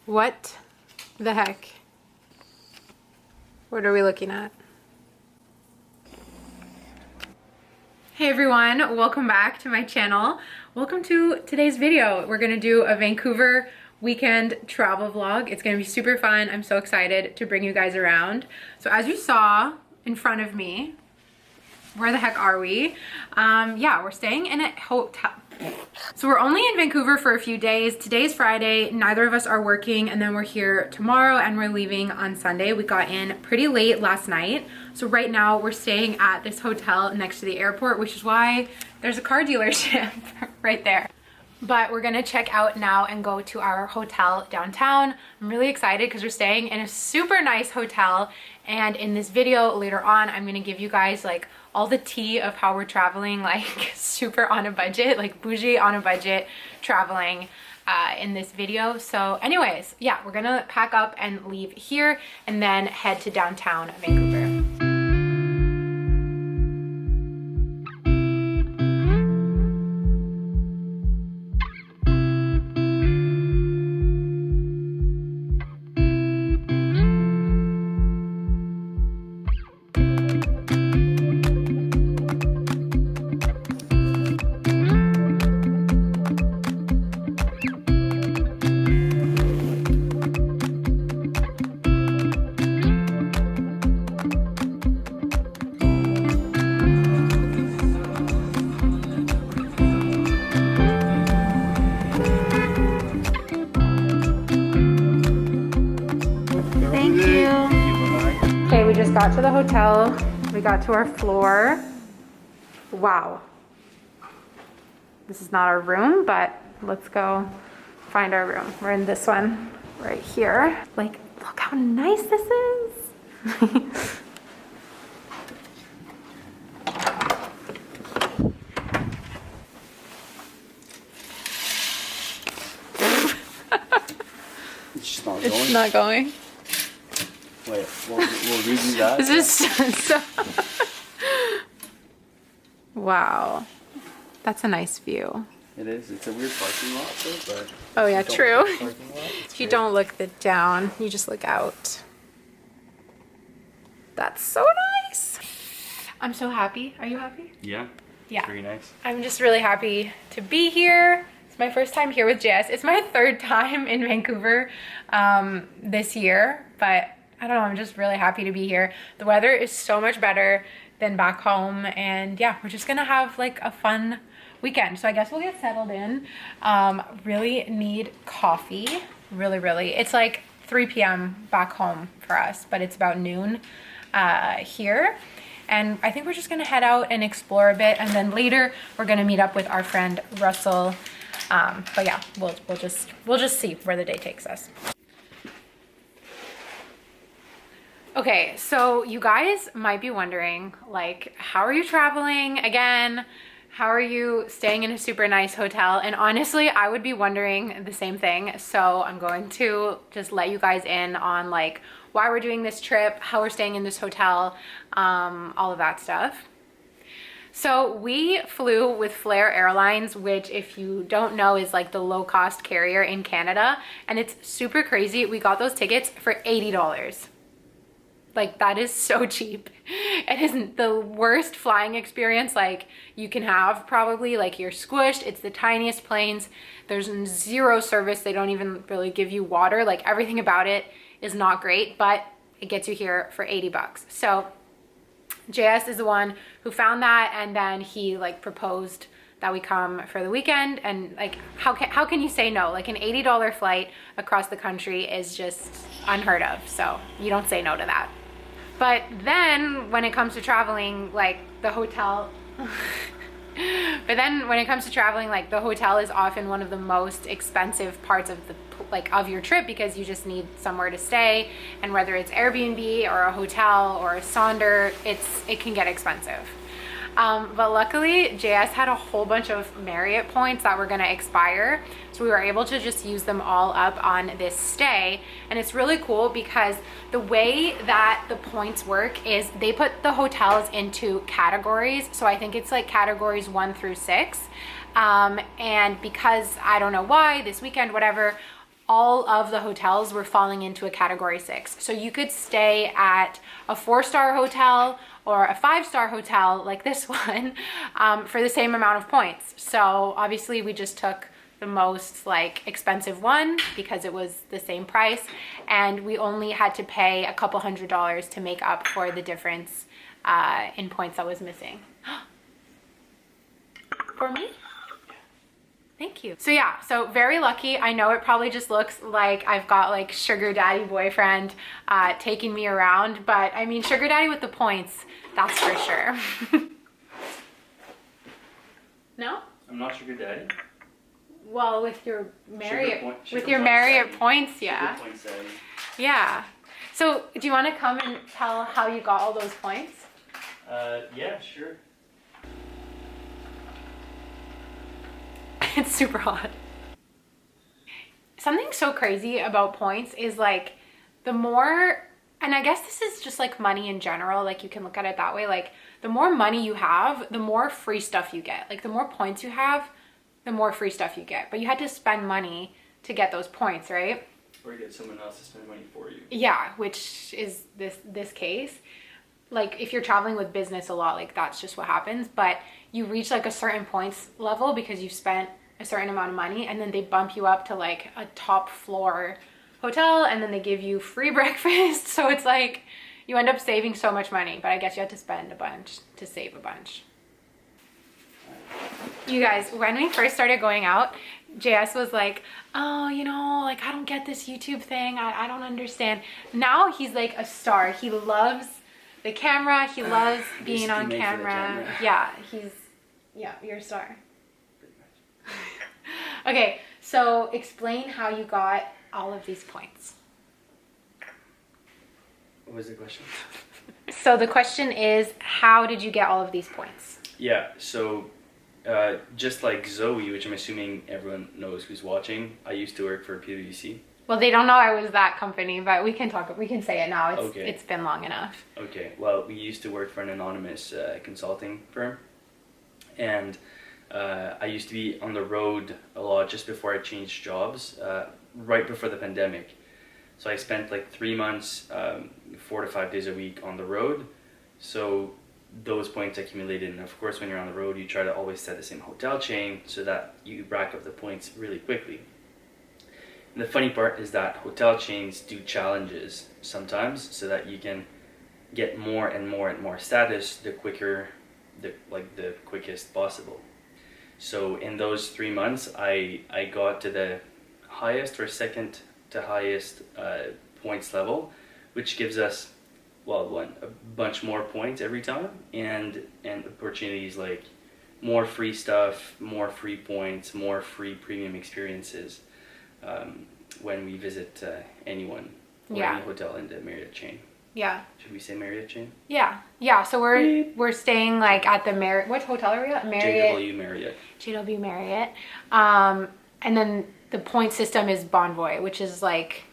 What the heck? What are we looking at? Hey everyone, welcome back to my channel. Welcome to today's video. We're gonna do a Vancouver weekend travel vlog. It's gonna be super fun. I'm so excited to bring you guys around. So as you saw in front of me, where the heck are we? Yeah, we're staying in a hotel. So we're only in Vancouver for a few days. Today's Friday, neither of us are working, and then we're here tomorrow and we're leaving on Sunday. We got in pretty late last night. So right now we're staying at this hotel next to the airport, which is why there's a car dealership right there. But we're gonna check out now and go to our hotel downtown. I'm really excited because we're staying in a super nice hotel, and in this video later on I'm gonna give you guys like all the tea of how we're traveling, like super on a budget, like bougie on a budget traveling in this video. So anyways, yeah, we're gonna pack up and leave here and then head to downtown Vancouver. Got to the hotel, we got to our floor. Wow. This is not our room, but let's go find our room. We're in this one right here. Like, look how nice this is. It's not going. Wait, we'll redo that. This is so... Wow. That's a nice view. It is. It's a weird parking lot, though, but... Oh yeah, true. If you don't look down, you just look out. That's so nice. I'm so happy. Are you happy? Yeah. Yeah. Very nice. I'm just really happy to be here. It's my first time here with Jess. It's my third time in Vancouver this year, but I don't know, I'm just really happy to be here. The weather is so much better than back home, and yeah, we're just gonna have like a fun weekend. So I guess we'll get settled in. Really need coffee, really. It's like 3 p.m. back home for us, but it's about noon here. And I think we're just gonna head out and explore a bit, and then later we're gonna meet up with our friend Russell. But yeah, we'll just see where the day takes us. Okay, so you guys might be wondering, like, how are you traveling again? How are you staying in a super nice hotel? And honestly, I would be wondering the same thing. So I'm going to just let you guys in on like why we're doing this trip, how we're staying in this hotel, all of that stuff. So we flew with Flair Airlines, which if you don't know is like the low-cost carrier in Canada, and it's super crazy. We got those tickets for $80. Like, that is so cheap. It isn't the worst flying experience like you can have probably. Like, you're squished, it's the tiniest planes, there's zero service, they don't even really give you water. Like, everything about it is not great, but it gets you here for 80 bucks. So JS is the one who found that, and then he like proposed that we come for the weekend. And like, how can you say no? Like, an $80 flight across the country is just unheard of, so you don't say no to that. But then when it comes to traveling, like the hotel the hotel is often one of the most expensive parts of of your trip, because you just need somewhere to stay, and whether it's Airbnb or a hotel or a Sonder, it can get expensive. But luckily JS had a whole bunch of Marriott points that were gonna expire, so we were able to just use them all up on this stay. And it's really cool because the way that the points work is they put the hotels into categories. So I think it's like categories 1 through 6. And because I don't know why, this weekend, whatever, all of the hotels were falling into a category 6. So you could stay at a 4-star hotel or a 5-star hotel like this one for the same amount of points. So obviously we just took the most like expensive one because it was the same price, and we only had to pay a couple $100s to make up for the difference in points that was missing. For me? Thank you. So yeah, so very lucky. I know it probably just looks like I've got like sugar daddy boyfriend taking me around, but I mean sugar daddy with the points, that's for sure. No? I'm not sugar daddy. Well, with your Marriott, Marriott points, yeah. Sugar points daddy. Yeah. So do you want to come and tell how you got all those points? Yeah, sure. It's super hot. Something so crazy about points is like the more, and I guess this is just like money in general, like you can look at it that way, like the more money you have, the more free stuff you get. Like the more points you have, the more free stuff you get. But you had to spend money to get those points, right? Or get someone else to spend money for you. Yeah, which is this case. Like if you're traveling with business a lot, like that's just what happens. But you reach like a certain points level because you've spent a certain amount of money, and then they bump you up to like a top floor hotel, and then they give you free breakfast. So it's like you end up saving so much money, but I guess you had to spend a bunch to save a bunch. You guys, when we first started going out, JS was like, oh, you know, like I don't get this YouTube thing. I don't understand. Now he's like a star. He loves the camera. He loves being on camera. Yeah, you're a star. Okay, so explain how you got all of these points. What was the question? So the question is, how did you get all of these points? Yeah, so just like Zoe, which I'm assuming everyone knows who's watching, I used to work for PwC. Well, they don't know I was that company, but we can say it now. Okay. It's been long enough. Okay, well, we used to work for an anonymous consulting firm, and I used to be on the road a lot just before I changed jobs, right before the pandemic. So I spent like 3 months, 4 to 5 days a week on the road. So those points accumulated, and of course when you're on the road you try to always set the same hotel chain so that you rack up the points really quickly. And the funny part is that hotel chains do challenges sometimes so that you can get more and more and more status the quickest possible. So in those 3 months I got to the highest or second to highest points level, which gives us a bunch more points every time, and opportunities like more free stuff, more free points, more free premium experiences when we visit any hotel in the Marriott chain. Yeah. Should we say Marriott chain? Yeah. So we're staying like at the Marriott. What hotel are we at? JW Marriott. And then the point system is Bonvoy, which is like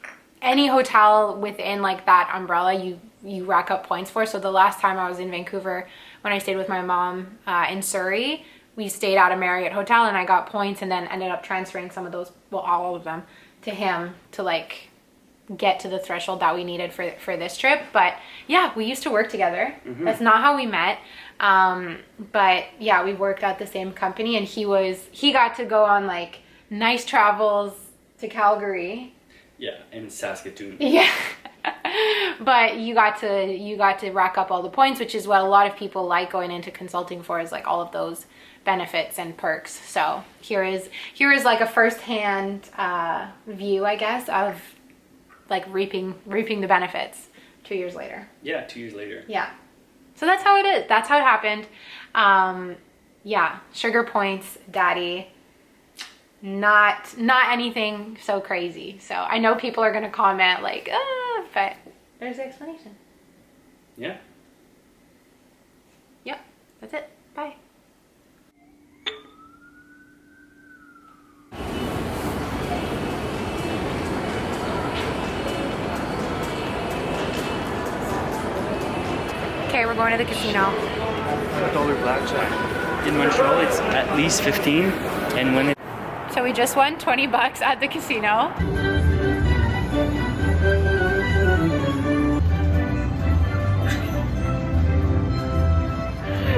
any hotel within like that umbrella you rack up points for. So the last time I was in Vancouver, when I stayed with my mom in Surrey, we stayed at a Marriott hotel, and I got points, and then ended up transferring some of those, all of them, to him to like get to the threshold that we needed for this trip. But yeah, we used to work together. Mm-hmm. That's not how we met. But yeah, we worked at the same company, and he got to go on like nice travels to Calgary. Yeah, and Saskatoon. Yeah. But you got to rack up all the points, which is what a lot of people like going into consulting for, is like all of those benefits and perks. So here is like a firsthand view, I guess, of like reaping the benefits 2 years later. Yeah, 2 years later. Yeah. So that's how it is. That's how it happened. Yeah, sugar points, daddy. Not anything so crazy. So I know people are gonna comment like, but there's the explanation. Yeah. Yep. That's it. Bye. Okay, we're going to the casino. $1 blackjack. In Montreal, it's at least 15, and when it... So we just won $20 at the casino.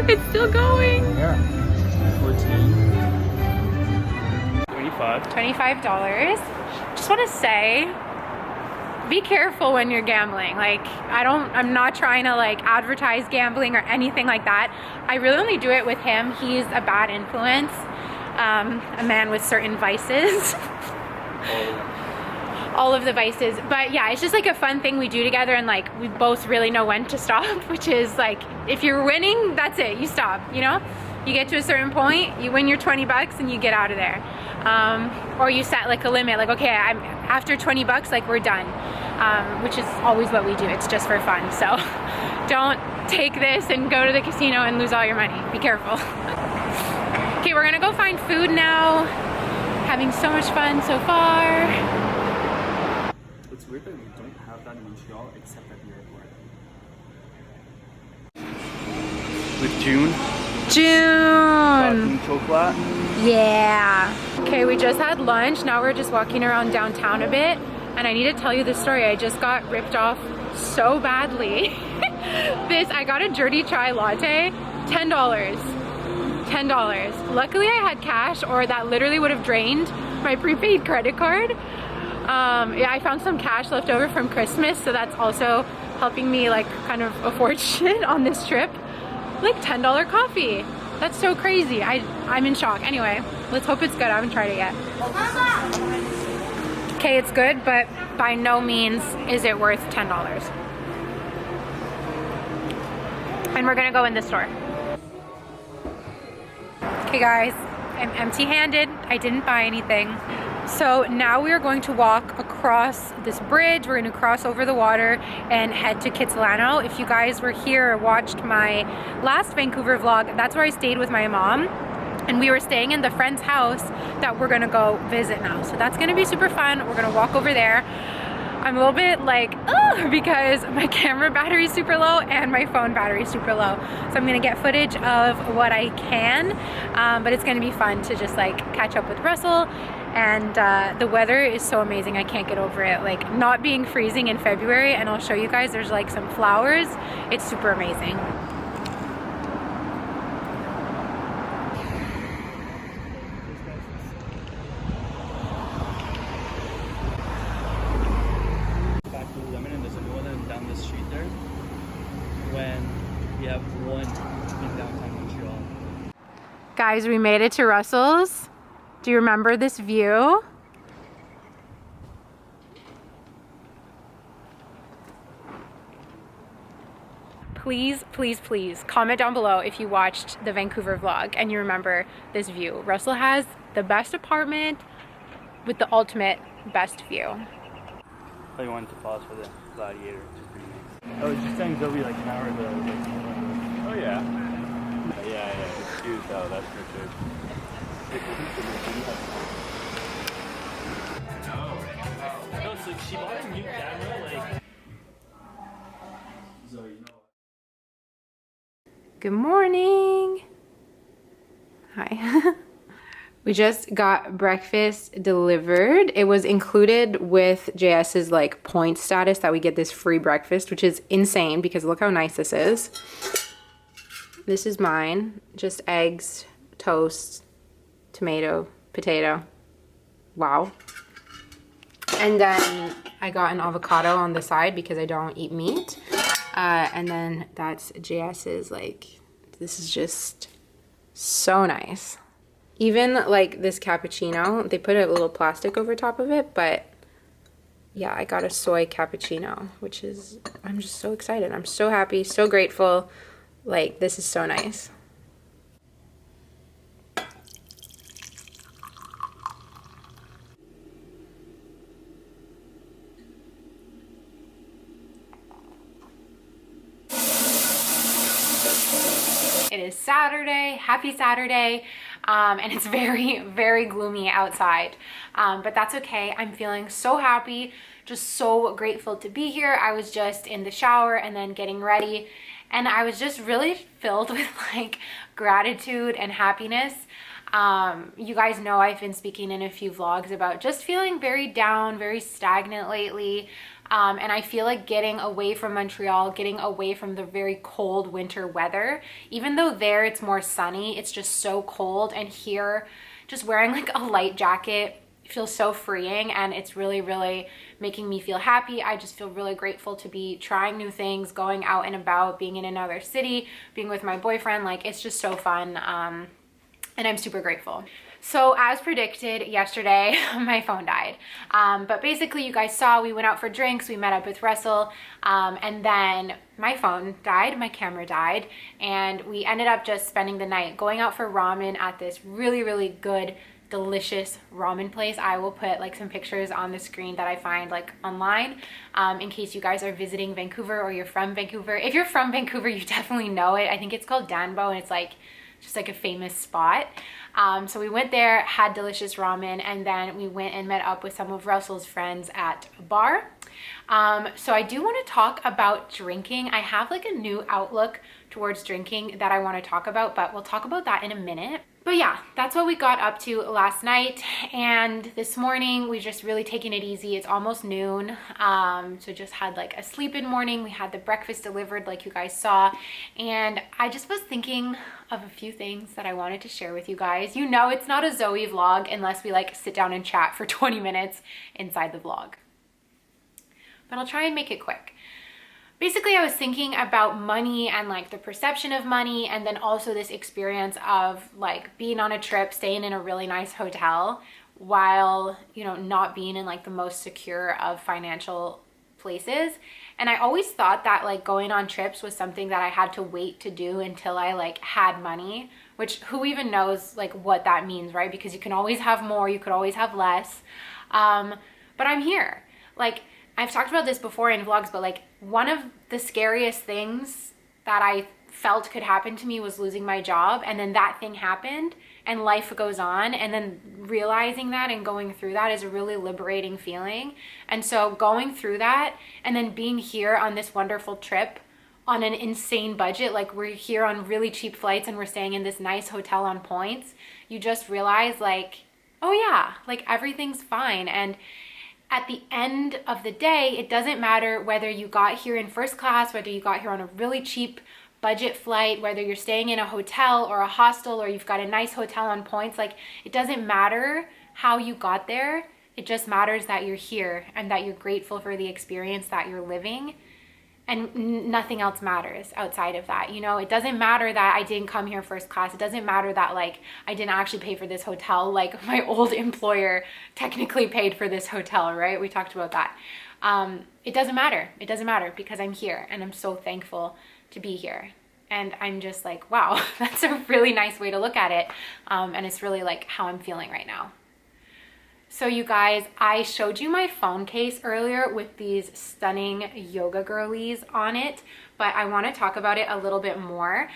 It's still going. Yeah. 14. 25. $25. Just want to say, be careful when you're gambling. Like, I'm not trying to like advertise gambling or anything like that. I really only do it with him. He's a bad influence, a man with certain vices. All of the vices. But yeah, it's just like a fun thing we do together, and like we both really know when to stop, which is like, if you're winning, that's it, you stop, you know? You get to a certain point, you win your 20 bucks and you get out of there. Or you set like a limit, like, okay, I'm after 20 bucks, like we're done. Which is always what we do. It's just for fun. So don't take this and go to the casino and lose all your money. Be careful. Okay, we're gonna go find food now. Having so much fun so far. It's weird that we don't have that in Montreal except at the airport. With June. June. Chocolate. Yeah. Okay, we just had lunch. Now we're just walking around downtown a bit. And I need to tell you this story. I just got ripped off so badly. I got a dirty chai latte, $10. $10. Luckily I had cash, or that literally would have drained my prepaid credit card. Yeah, I found some cash left over from Christmas, so that's also helping me like kind of afford shit on this trip. Like $10 coffee. That's so crazy. I'm in shock. Anyway, let's hope it's good. I haven't tried it yet. Okay, it's good, but by no means is it worth $10. And we're gonna go in the store. Okay guys, I'm empty-handed. I didn't buy anything. So now we are going to walk across this bridge. We're gonna cross over the water and head to Kitsilano. If you guys were here or watched my last Vancouver vlog, that's where I stayed with my mom. And we were staying in the friend's house that we're gonna go visit now. So that's gonna be super fun. We're gonna walk over there. I'm a little bit like, ugh, because my camera battery is super low and my phone battery is super low. So I'm gonna get footage of what I can, but it's gonna be fun to just like catch up with Russell. And the weather is so amazing. I can't get over it. Like not being freezing in February, and I'll show you guys, there's like some flowers. It's super amazing. Guys, we made it to Russell's. Do you remember this view? Please, please, please comment down below if you watched the Vancouver vlog and you remember this view. Russell has the best apartment with the ultimate best view. I wanted to pause for the gladiator. I was just saying Zoe like an hour ago. Oh yeah. Yeah. It's cute though, that's for sure. No, so she bought a new camera, like. Zoe, you know. Good morning. Hi. We just got breakfast delivered. It was included with JS's like point status that we get this free breakfast, which is insane because look how nice this is. This is mine, just eggs, toast, tomato, potato. Wow. And then I got an avocado on the side because I don't eat meat. And then that's JS's, like, this is just so nice. Even like this cappuccino, they put a little plastic over top of it, but yeah, I got a soy cappuccino, which is, I'm just so excited. I'm so happy, so grateful. Like, this is so nice. It is Saturday, happy Saturday, and it's very, very gloomy outside, but that's okay. I'm feeling so happy, just so grateful to be here. I was just in the shower and then getting ready, and I was just really filled with like gratitude and happiness. You guys know I've been speaking in a few vlogs about just feeling very down, very stagnant lately. And I feel like getting away from Montreal, getting away from the very cold winter weather, even though there it's more sunny, it's just so cold. And here, just wearing like a light jacket feels so freeing, and it's really, really making me feel happy. I just feel really grateful to be trying new things, going out and about, being in another city, being with my boyfriend. Like, it's just so fun. And I'm super grateful. So as predicted yesterday, my phone died. But basically you guys saw, we went out for drinks, we met up with Russell, and then my phone died, my camera died, and we ended up just spending the night going out for ramen at this really, really good, delicious ramen place. I will put like some pictures on the screen that I find like online, in case you guys are visiting Vancouver or you're from Vancouver. If you're from Vancouver, you definitely know it. I think it's called Danbo, and it's like just like a famous spot. So we went there, had delicious ramen, and then we went and met up with some of Russell's friends at a bar. So I do want to talk about drinking. I have like a new outlook towards drinking that I want to talk about, but we'll talk about that in a minute. But yeah, that's what we got up to last night, and this morning we just really taking it easy. It's almost noon, so just had like a sleep-in morning. We had the breakfast delivered like you guys saw, and I just was thinking of a few things that I wanted to share with you guys. You know, it's not a Zoe vlog unless we like sit down and chat for 20 minutes inside the vlog, but I'll try and make it quick. Basically, I was thinking about money and like the perception of money, and then also this experience of like being on a trip, staying in a really nice hotel while, you know, not being in like the most secure of financial places. And I always thought that like going on trips was something that I had to wait to do until I like had money, which who even knows like what that means, right? Because you can always have more, you could always have less. But I'm here. Like, I've talked about this before in vlogs, but like one of the scariest things that I felt could happen to me was losing my job. And then that thing happened and life goes on. And then realizing that and going through that is a really liberating feeling. And so going through that and then being here on this wonderful trip on an insane budget, like we're here on really cheap flights and we're staying in this nice hotel on points, you just realize like, oh yeah, like everything's fine. And at the end of the day, it doesn't matter whether you got here in first class, whether you got here on a really cheap budget flight, whether you're staying in a hotel or a hostel, or you've got a nice hotel on points. Like, it doesn't matter how you got there. It just matters that you're here and that you're grateful for the experience that you're living. And nothing else matters outside of that. You know, it doesn't matter that I didn't come here first class. It doesn't matter that like I didn't actually pay for this hotel. Like my old employer technically paid for this hotel, right? We talked about that. It doesn't matter. It doesn't matter because I'm here and I'm so thankful to be here. And I'm just like, wow, that's a really nice way to look at it. And it's really like how I'm feeling right now. So you guys, I showed you my phone case earlier with these stunning yoga girlies on it, but I want to talk about it a little bit more.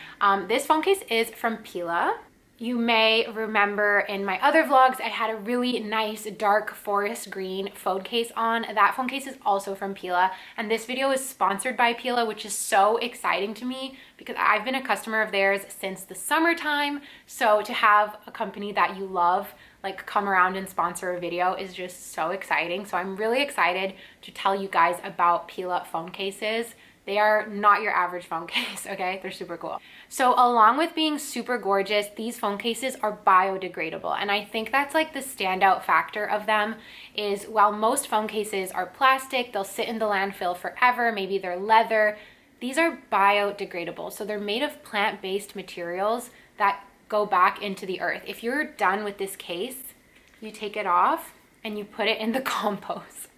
This phone case is from Pila. You may remember in my other vlogs, I had a really nice dark forest green phone case on. That phone case is also from Pila, and this video is sponsored by Pila, which is so exciting to me because I've been a customer of theirs since the summertime. So to have a company that you love like come around and sponsor a video is just so exciting. So I'm really excited to tell you guys about Pila phone cases. They are not your average phone case, okay? They're super cool. So along with being super gorgeous, these phone cases are biodegradable. And I think that's like the standout factor of them is while most phone cases are plastic, they'll sit in the landfill forever, maybe they're leather, these are biodegradable. So they're made of plant-based materials that go back into the earth. If you're done with this case, you take it off and you put it in the compost.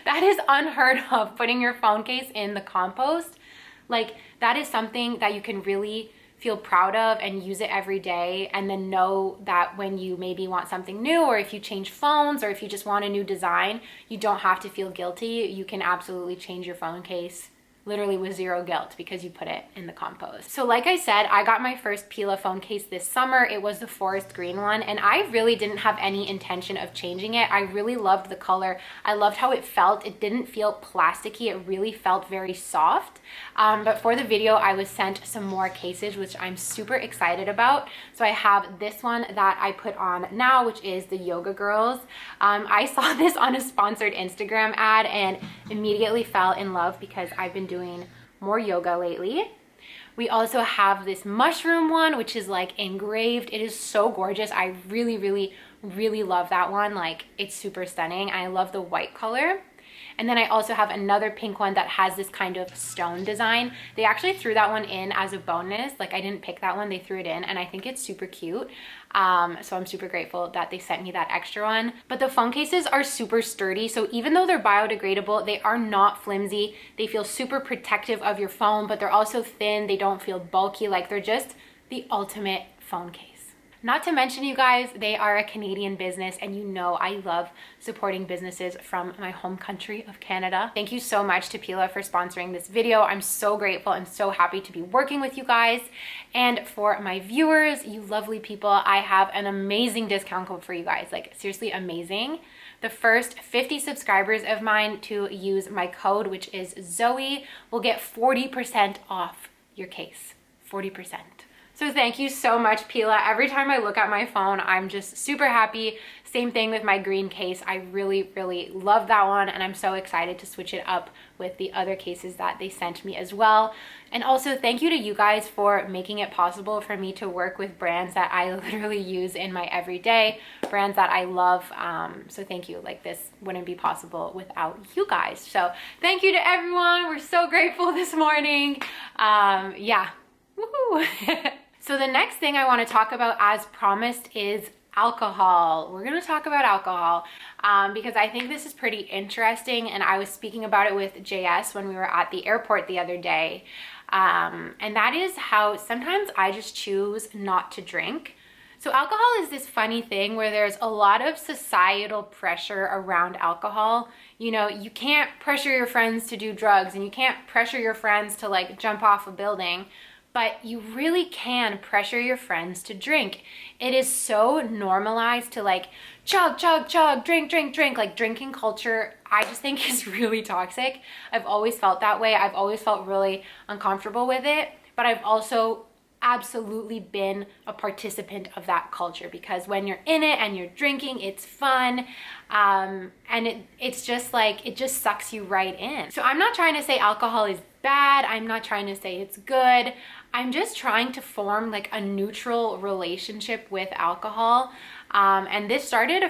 That is unheard of, putting your phone case in the compost. Like, that is something that you can really feel proud of and use it every day, and then know that when you maybe want something new, or if you change phones, or if you just want a new design, you don't have to feel guilty. You can absolutely change your phone case literally with zero guilt because you put it in the compost. So like I said, I got my first Pila phone case this summer. It was the forest green one, and I really didn't have any intention of changing it. I really loved the color. I loved how it felt. It didn't feel plasticky. It really felt very soft. But for the video, I was sent some more cases, which I'm super excited about. So I have this one that I put on now, which is the Yoga Girls. I saw this on a sponsored Instagram ad and immediately fell in love because I've been doing more yoga lately. We also have this mushroom one, which is like engraved. It is so gorgeous. I really, really, really love that one. Like, it's super stunning. I love the white color. And then I also have another pink one that has this kind of stone design. They actually threw that one in as a bonus. Like, I didn't pick that one, they threw it in, and I think it's super cute. So I'm super grateful that they sent me that extra one. But the phone cases are super sturdy. So even though they're biodegradable, they are not flimsy. They feel super protective of your phone, but they're also thin. They don't feel bulky. Like, they're just the ultimate phone case. Not to mention, you guys, they are a Canadian business, and you know I love supporting businesses from my home country of Canada. Thank you so much to Pila for sponsoring this video. I'm so grateful and so happy to be working with you guys. And for my viewers, you lovely people, I have an amazing discount code for you guys. Like, seriously amazing. The first 50 subscribers of mine to use my code, which is Zoe, will get 40% off your case. 40%. So thank you so much, Pila. Every time I look at my phone, I'm just super happy. Same thing with my green case. I really, really love that one, and I'm so excited to switch it up with the other cases that they sent me as well. And also thank you to you guys for making it possible for me to work with brands that I literally use in my everyday, brands that I love. So thank you. Like, this wouldn't be possible without you guys. So thank you to everyone. We're so grateful this morning. Yeah. Woohoo! So the next thing I want to talk about, as promised, is alcohol. We're going to talk about alcohol because I think this is pretty interesting, and I was speaking about it with JS when we were at the airport the other day. And that is how sometimes I just choose not to drink. So alcohol is this funny thing where there's a lot of societal pressure around alcohol. You know, you can't pressure your friends to do drugs, and you can't pressure your friends to like jump off a building. But you really can pressure your friends to drink. It is so normalized to like chug, chug, chug, drink, drink, drink. Like, drinking culture, I just think is really toxic. I've always felt that way. I've always felt really uncomfortable with it. But I've also absolutely been a participant of that culture, because when you're in it and you're drinking, it's fun. And it's just like, it just sucks you right in. So I'm not trying to say alcohol is bad. I'm not trying to say it's good. I'm just trying to form like a neutral relationship with alcohol. And this started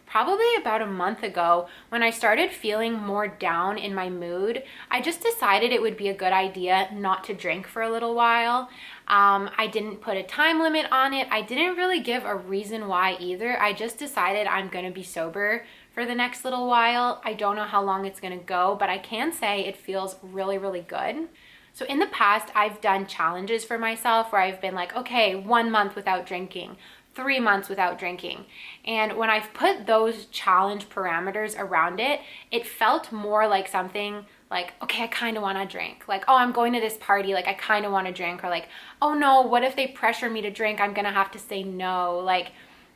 probably about a month ago, when I started feeling more down in my mood. I just decided it would be a good idea not to drink for a little while. I didn't put a time limit on it. I didn't really give a reason why either. I just decided I'm going to be sober for the next little while. I don't know how long it's going to go, but I can say it feels really, really good. So in the past, I've done challenges for myself where I've been like, okay, 1 month without drinking, 3 months without drinking. And when I've put those challenge parameters around it, it felt more like something like, okay, I kind of want to drink. Like, oh, I'm going to this party. Like, I kind of want to drink. Or like, oh no, what if they pressure me to drink? I'm going to have to say no. Like,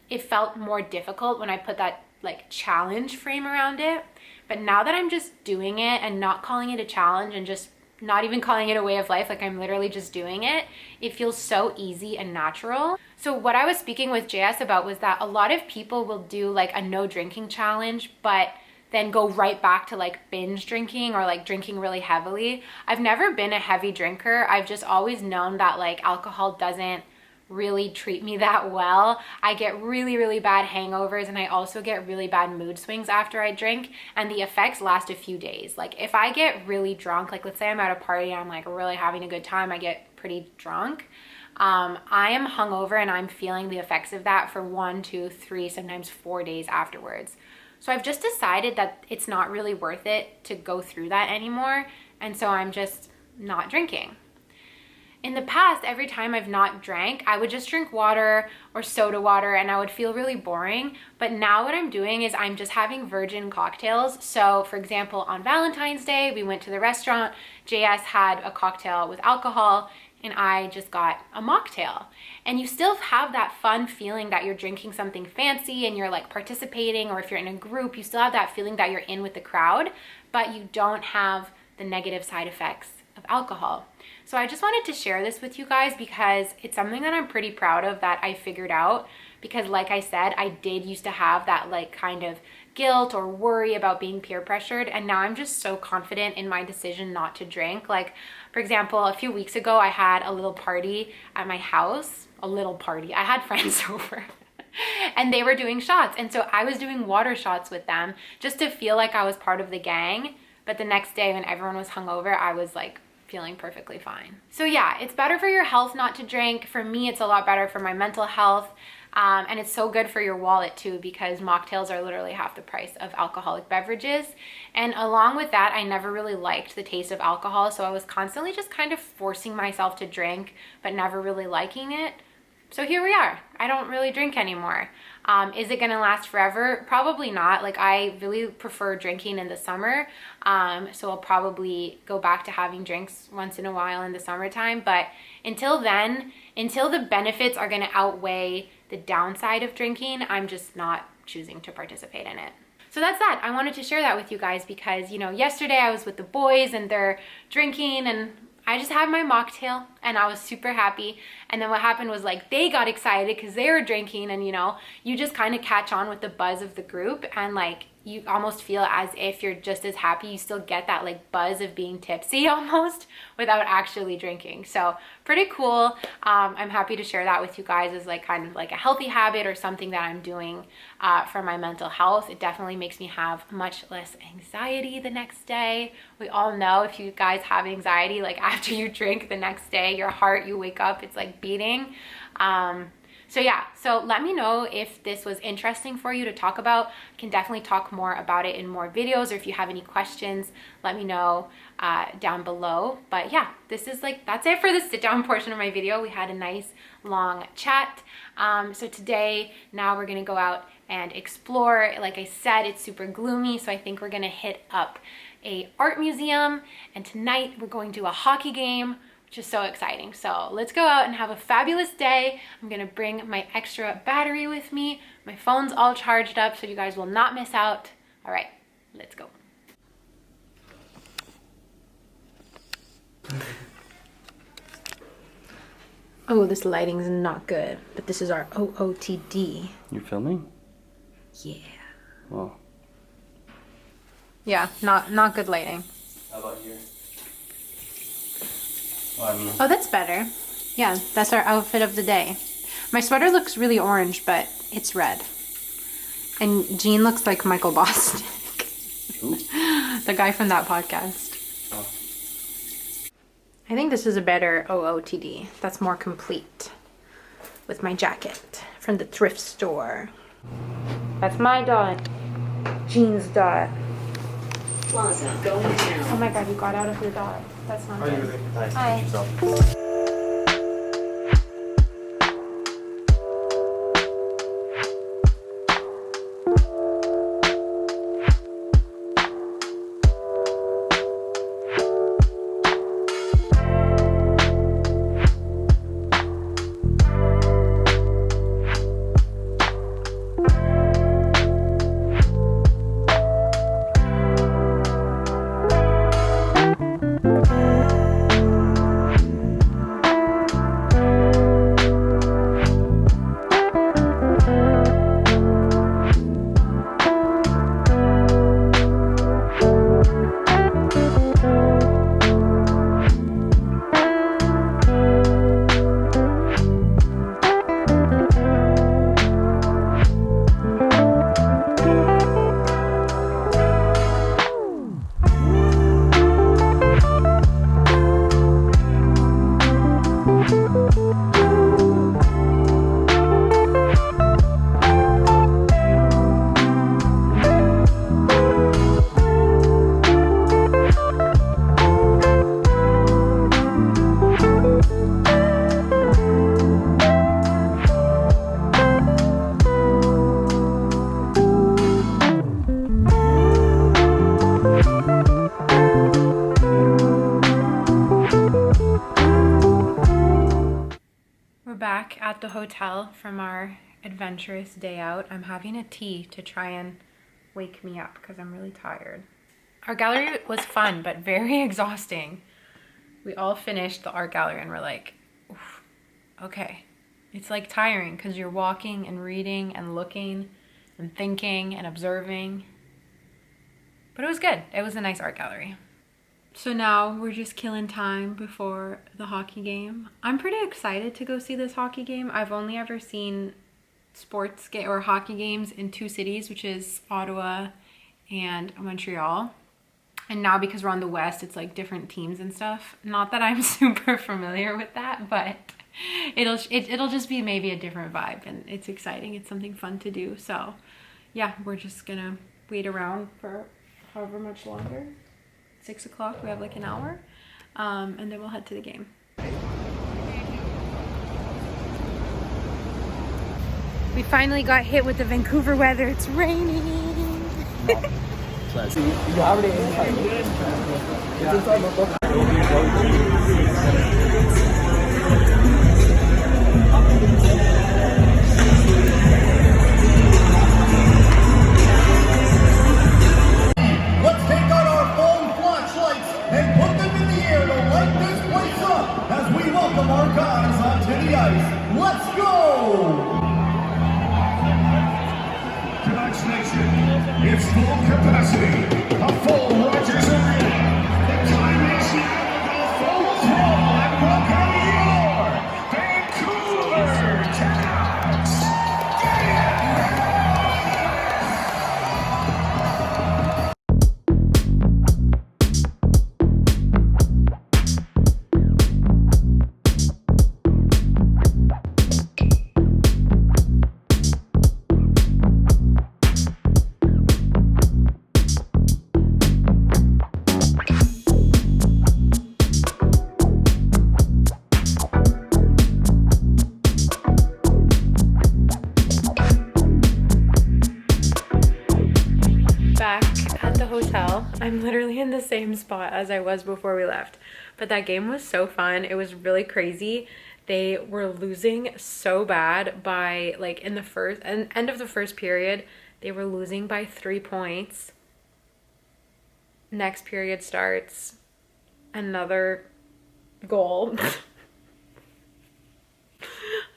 it felt more difficult when I put that like challenge frame around it. But now that I'm just doing it and not calling it a challenge and just not even calling it a way of life, like I'm literally just doing it, it feels so easy and natural. So what I was speaking with JS about was that a lot of people will do like a no drinking challenge, but then go right back to like binge drinking or like drinking really heavily. I've never been a heavy drinker. I've just always known that like alcohol doesn't really treat me that well. I get really, really bad hangovers, and I also get really bad mood swings after I drink, and the effects last a few days. Like, if I get really drunk, like let's say I'm at a party and I'm like really having a good time, I get pretty drunk. I am hungover and I'm feeling the effects of that for 1, 2, 3, sometimes 4 days afterwards. So I've just decided that it's not really worth it to go through that anymore, and so I'm just not drinking. in the past, every time I've not drank, I would just drink water or soda water and I would feel really boring. But now what I'm doing is I'm just having virgin cocktails. So for example, on Valentine's Day, we went to the restaurant, JS had a cocktail with alcohol, and I just got a mocktail. And you still have that fun feeling that you're drinking something fancy and you're like participating, or if you're in a group, you still have that feeling that you're in with the crowd, but you don't have the negative side effects of alcohol. So I just wanted to share this with you guys because it's something that I'm pretty proud of that I figured out, because like I said, I did used to have that like kind of guilt or worry about being peer pressured, and now I'm just so confident in my decision not to drink. Like for example, a few weeks ago I had a little party at my house. I had friends over and they were doing shots, and so I was doing water shots with them just to feel like I was part of the gang. But the next day when everyone was hungover, I was like feeling perfectly fine. So yeah, it's better for your health not to drink. For me, it's a lot better for my mental health. And it's so good for your wallet too, because mocktails are literally half the price of alcoholic beverages. And along with that, I never really liked the taste of alcohol. So I was constantly just kind of forcing myself to drink, but never really liking it. So here we are. I don't really drink anymore. Is it gonna last forever? Probably not. Like I really prefer drinking in the summer. So I'll probably go back to having drinks once in a while in the summertime. But until then, until the benefits are gonna outweigh the downside of drinking, I'm just not choosing to participate in it. So that's that. I wanted to share that with you guys because, you know, yesterday I was with the boys and they're drinking and I just had my mocktail and I was super happy. And then what happened was like they got excited because they were drinking, and you know, you just kind of catch on with the buzz of the group, and like you almost feel as if you're just as happy. You still get that like buzz of being tipsy almost without actually drinking. So pretty cool. I'm happy to share that with you guys as like kind of like a healthy habit or something that I'm doing for my mental health. It definitely makes me have much less anxiety the next day. We all know if you guys have anxiety, like after you drink the next day, your heart, you wake up, it's like beating. So yeah, so let me know if this was interesting for you to talk about. I can definitely talk more about it in more videos, or if you have any questions, let me know down below. But yeah, this is like, that's it for the sit down portion of my video. We had a nice long chat. So today, now we're gonna go out and explore. Like I said, it's super gloomy, so I think we're gonna hit up a art museum, and tonight we're going to a hockey game, which is so exciting. So let's go out and have a fabulous day. I'm gonna bring my extra battery with me. My phone's all charged up, so you guys will not miss out. All right, let's go. Oh, this lighting's not good, but this is our OOTD. You filming? Yeah. Well. Yeah, not good lighting. How about here? Well, I mean, Oh, that's better. Yeah, that's our outfit of the day. My sweater looks really orange, but it's red. And Jean looks like Michael Boston. who? The guy from that podcast. Oh. I think this is a better OOTD. That's more complete. With my jacket from the thrift store. That's my dot. Jean's dot. Plaza going down. Oh my god, you got out of your dot. That's not good. Hi. Yourself. back at the hotel from our adventurous day out. I'm having a tea to try and wake me up because I'm really tired. Our gallery was fun, but very exhausting. We all finished the art gallery and we're like, oof, okay. It's like tiring because you're walking and reading and looking and thinking and observing. But it was good. It was a nice art gallery. So now we're just killing time before the hockey game. I'm pretty excited to go see this hockey game. I've only ever seen or hockey games in 2 cities, which is Ottawa and Montreal. And now because we're on the west, it's like different teams and stuff. Not that I'm super familiar with that, but it'll just be maybe a different vibe, and it's exciting. It's something fun to do. So yeah, we're just gonna wait around for however much longer. 6 o'clock, we have like an hour, and then we'll head to the game. We finally got hit with the Vancouver weather. It's raining. Our guys onto the ice. Let's go! Canucks Nation, it's full capacity. A full Rogers Arena. The time is now. Go full throttle and welcome your Vancouver Canucks. I'm literally in the same spot as I was before we left, but that game was so fun. It was really crazy. They were losing so bad by like in the end of the first period, they were losing by 3 points. Next period starts, another goal.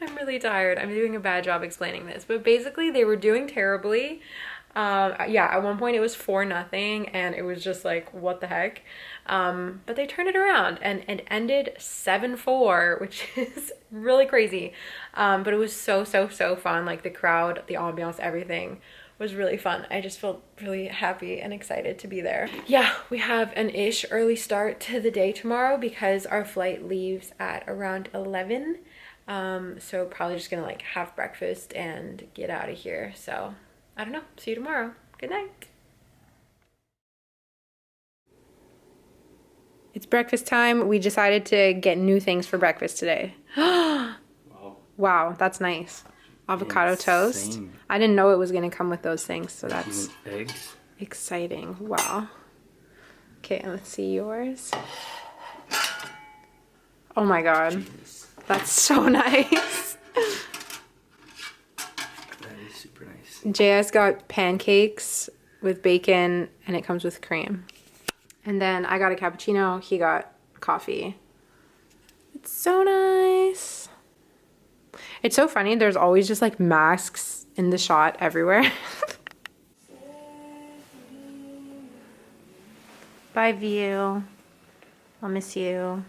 I'm really tired. I'm doing a bad job explaining this, but basically they were doing terribly. Yeah, at one point it was 4-0 and it was just like, what the heck? But they turned it around and it ended 7-4, which is really crazy. But it was so fun. Like the crowd, the ambiance, everything was really fun. I just felt really happy and excited to be there. Yeah, we have an early start to the day tomorrow because our flight leaves at around 11. So probably just gonna like have breakfast and get out of here. So I don't know. See you tomorrow. Good night. It's breakfast time. We decided to get new things for breakfast today. Wow, that's nice. Avocado toast. I didn't know it was going to come with those things, so that's eggs. Exciting. Wow. Okay, let's see yours. Oh my god. Jesus. That's so nice. Super nice. JS got pancakes with bacon and it comes with cream. And then I got a cappuccino, he got coffee. It's so nice. It's so funny, there's always just like masks in the shot everywhere. Bye, View. I'll miss you.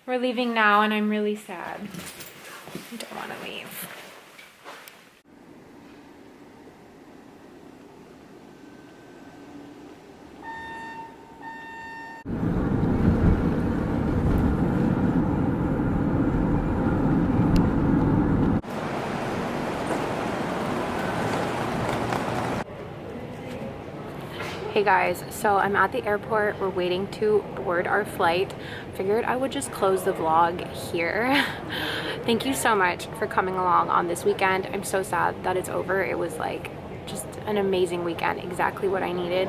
We're leaving now and I'm really sad. I don't want to leave. Hey guys, so I'm at the airport. We're waiting to board our flight. Figured I would just close the vlog here. Thank you so much for coming along on this weekend. I'm so sad that it's over. It was like just an amazing weekend, exactly what I needed.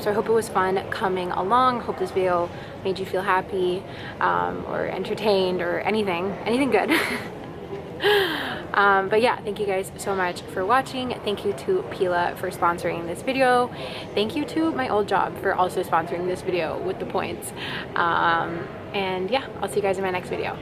So I hope it was fun coming along. Hope this video made you feel happy or entertained or anything good. But yeah, thank you guys so much for watching. Thank you to Pila for sponsoring this video. Thank you to my old job for also sponsoring this video with the points. And yeah, I'll see you guys in my next video.